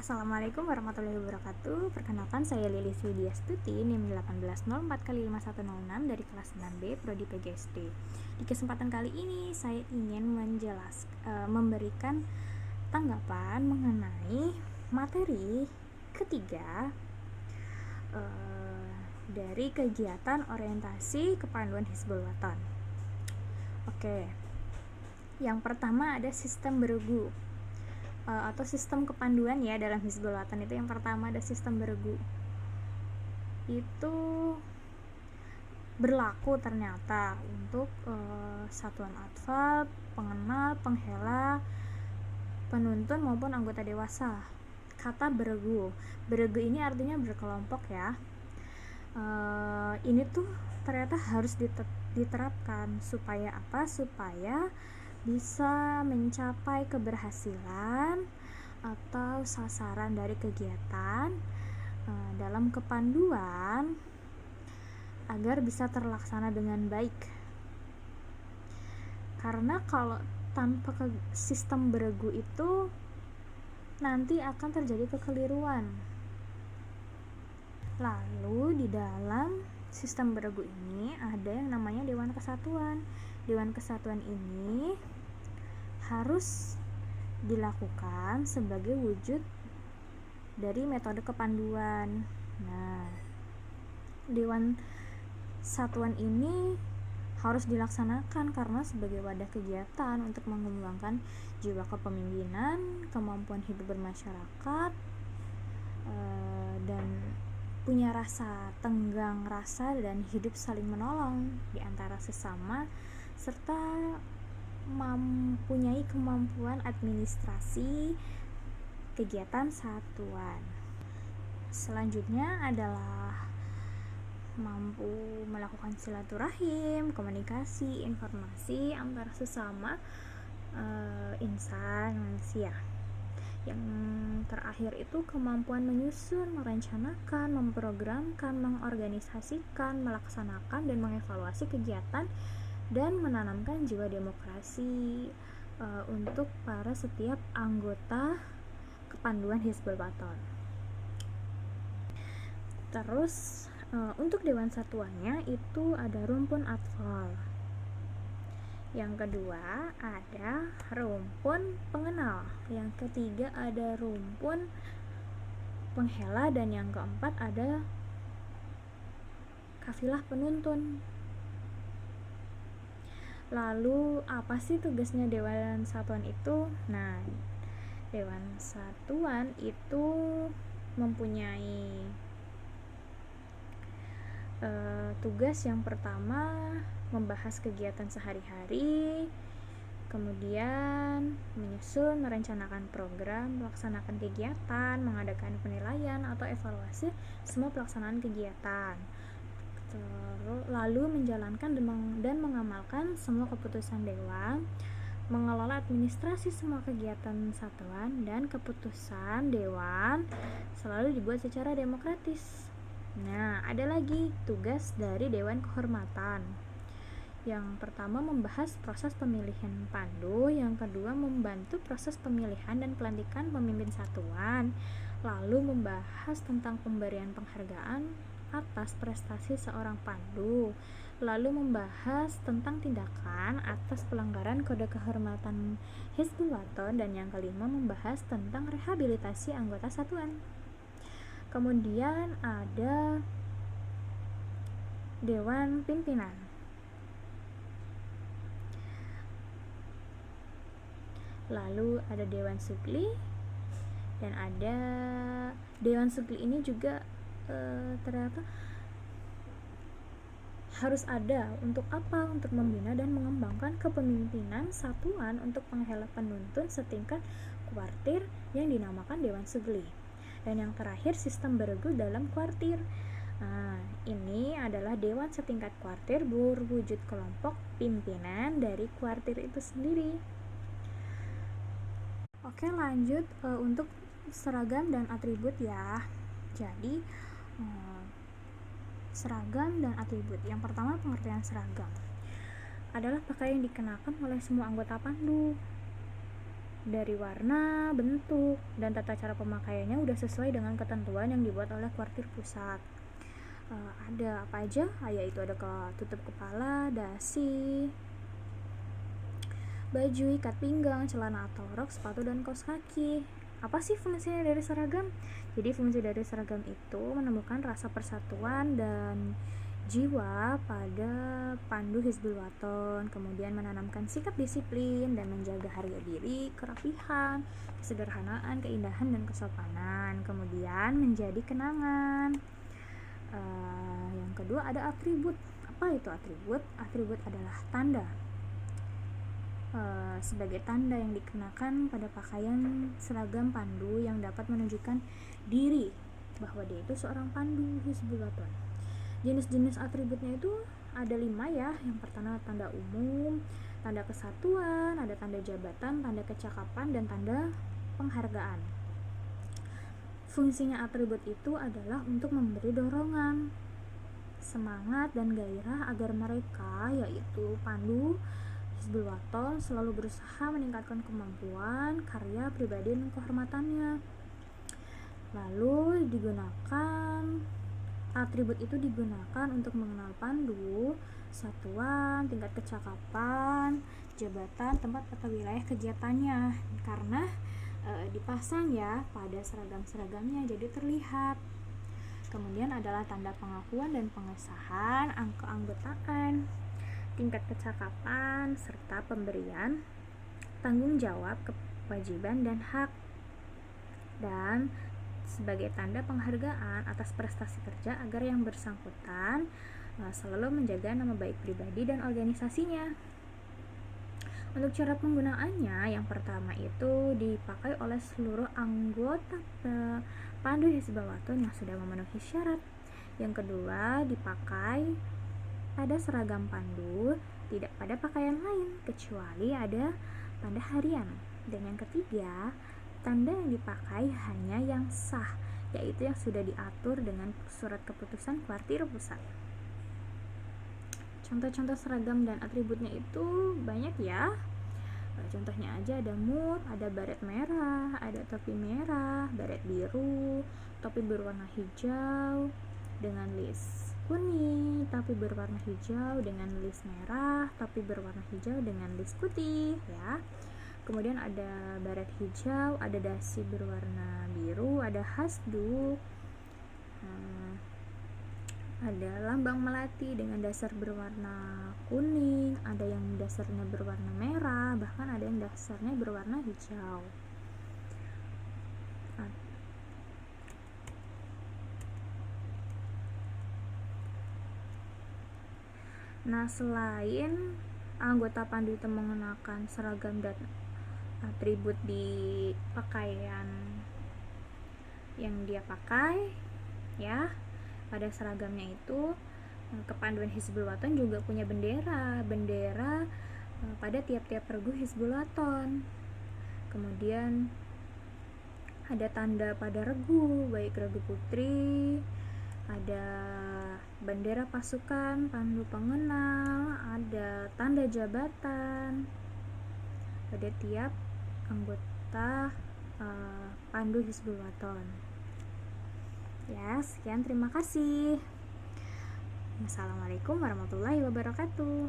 Assalamualaikum warahmatullahi wabarakatuh. Perkenalkan, saya Lilis Widya Stuti, NIM 1804/5106 dari kelas 6B Prodi PGSD. Di kesempatan kali ini saya ingin memberikan tanggapan mengenai materi ketiga dari kegiatan orientasi kepanduan Hizbul Wathan. Oke. Yang pertama ada sistem beregu atau sistem kepanduan ya dalam Hizbul Wathan. Itu yang pertama ada sistem beregu. Itu berlaku ternyata untuk satuan atfal, pengenal, penghela, penuntun maupun anggota dewasa. Kata beregu ini artinya berkelompok ya. Ini tuh ternyata harus diterapkan supaya apa? Supaya bisa mencapai keberhasilan atau sasaran dari kegiatan dalam kepanduan agar bisa terlaksana dengan baik. Karena kalau tanpa sistem beregu itu nanti akan terjadi kekeliruan. Lalu di dalam sistem beregu ini ada yang namanya Dewan Kesatuan. Dewan Kesatuan ini harus dilakukan sebagai wujud dari metode kepanduan. Nah, Dewan Satuan ini harus dilaksanakan karena sebagai wadah kegiatan untuk mengembangkan jiwa kepemimpinan, kemampuan hidup bermasyarakat, dan punya rasa tenggang rasa dan hidup saling menolong di antara sesama, serta mempunyai kemampuan administrasi kegiatan satuan. Selanjutnya adalah mampu melakukan silaturahim, komunikasi, informasi antara sesama insan manusia. Yang terakhir itu kemampuan menyusun, merencanakan, memprogramkan, mengorganisasikan, melaksanakan, dan mengevaluasi kegiatan dan menanamkan jiwa demokrasi untuk para setiap anggota kepanduan Hizbul Wathan. Terus untuk Dewan Satuannya itu ada rumpun atfal. Yang kedua ada rumpun pengenal. Yang ketiga ada rumpun penghela, dan yang keempat ada kafilah penuntun. Lalu apa sih tugasnya Dewan Satuan itu? Nah, Dewan Satuan itu mempunyai tugas yang pertama membahas kegiatan sehari-hari, kemudian menyusun, merencanakan program, melaksanakan kegiatan, mengadakan penilaian atau evaluasi semua pelaksanaan kegiatan, lalu menjalankan dan mengamalkan semua keputusan dewan, mengelola administrasi semua kegiatan satuan, dan keputusan dewan selalu dibuat secara demokratis. Nah, ada lagi tugas dari Dewan Kehormatan. Yang pertama membahas proses pemilihan pandu, yang kedua membantu proses pemilihan dan pelantikan pemimpin satuan, lalu membahas tentang pemberian penghargaan atas prestasi seorang pandu, lalu membahas tentang tindakan atas pelanggaran kode kehormatan Hizbul Wathan, dan yang kelima membahas tentang rehabilitasi anggota satuan. Kemudian ada Dewan Pimpinan. Lalu ada Dewan Sugli, dan ada Dewan Sugli ini juga ternyata harus ada untuk apa? Untuk membina dan mengembangkan kepemimpinan satuan untuk penghela penuntun setingkat kuartir yang dinamakan Dewan Sugli. Dan yang terakhir sistem beregu dalam kuartir. Nah, ini adalah dewan setingkat kuartir berwujud kelompok pimpinan dari kuartir itu sendiri. Oke, lanjut untuk seragam dan atribut ya. Jadi seragam dan atribut. Yang pertama, pengertian seragam adalah pakaian yang dikenakan oleh semua anggota pandu. dari warna, bentuk, dan tata cara pemakaiannya udah sesuai dengan ketentuan yang dibuat oleh Kuartir Pusat. Ada apa aja? Yaitu ada tutup kepala, dasi, baju, ikat pinggang, celana atau rok, sepatu, dan kaos kaki. Apa sih fungsinya dari seragam? Jadi fungsi dari seragam itu menemukan rasa persatuan dan jiwa pada pandu Hizbul Waton, kemudian menanamkan sikap disiplin dan menjaga harga diri, kerapihan, kesederhanaan, keindahan, dan kesopanan, kemudian menjadi kenangan. Yang kedua ada atribut. Apa itu atribut? Atribut adalah tanda, sebagai tanda yang dikenakan pada pakaian seragam pandu yang dapat menunjukkan diri bahwa dia itu seorang pandu Hizbul Waton. Jenis-jenis atributnya itu ada 5 ya. Yang pertama tanda umum, tanda kesatuan, ada tanda jabatan, tanda kecakapan, dan tanda penghargaan. Fungsinya atribut itu adalah untuk memberi dorongan, semangat, dan gairah agar mereka, yaitu pandu Hizbul Waton, selalu berusaha meningkatkan kemampuan, karya pribadi, dan kehormatannya. Lalu atribut itu digunakan untuk mengenal pandu, satuan, tingkat kecakapan, jabatan, tempat atau wilayah kegiatannya, karena dipasang ya pada seragam-seragamnya jadi terlihat. Kemudian adalah tanda pengakuan dan pengesahan, keanggotaan, tingkat kecakapan, serta pemberian tanggung jawab, kewajiban, dan hak. Dan sebagai tanda penghargaan atas prestasi kerja agar yang bersangkutan selalu menjaga nama baik pribadi dan organisasinya. Untuk cara penggunaannya, yang pertama itu dipakai oleh seluruh anggota pandu Hizbul Waton yang sudah memenuhi syarat. Yang kedua, dipakai pada seragam pandu, tidak pada pakaian lain kecuali ada tanda harian. Dan yang ketiga, tanda yang dipakai hanya yang sah, yaitu yang sudah diatur dengan surat keputusan Kuartir Pusat. Contoh-contoh seragam dan atributnya itu banyak ya. Contohnya aja ada mut, ada baret merah, ada topi merah, baret biru, topi berwarna hijau dengan list kuning, topi berwarna hijau dengan list merah, topi berwarna hijau dengan list putih ya. Kemudian ada baret hijau, ada dasi berwarna biru, ada hasduk, ada lambang melati dengan dasar berwarna kuning, ada yang dasarnya berwarna merah, bahkan ada yang dasarnya berwarna hijau. Nah, selain anggota pandu itu mengenakan seragam dan atribut di pakaian yang dia pakai ya, pada seragamnya itu kepanduan Hizbul Waton juga punya bendera pada tiap-tiap regu Hizbul Waton. Kemudian ada tanda pada regu, baik regu putri, ada bendera pasukan, pandu pengenal, ada tanda jabatan pada tiap anggota pandu Hizbul Waton. Ya, sekian, terima kasih. Assalamualaikum warahmatullahi wabarakatuh.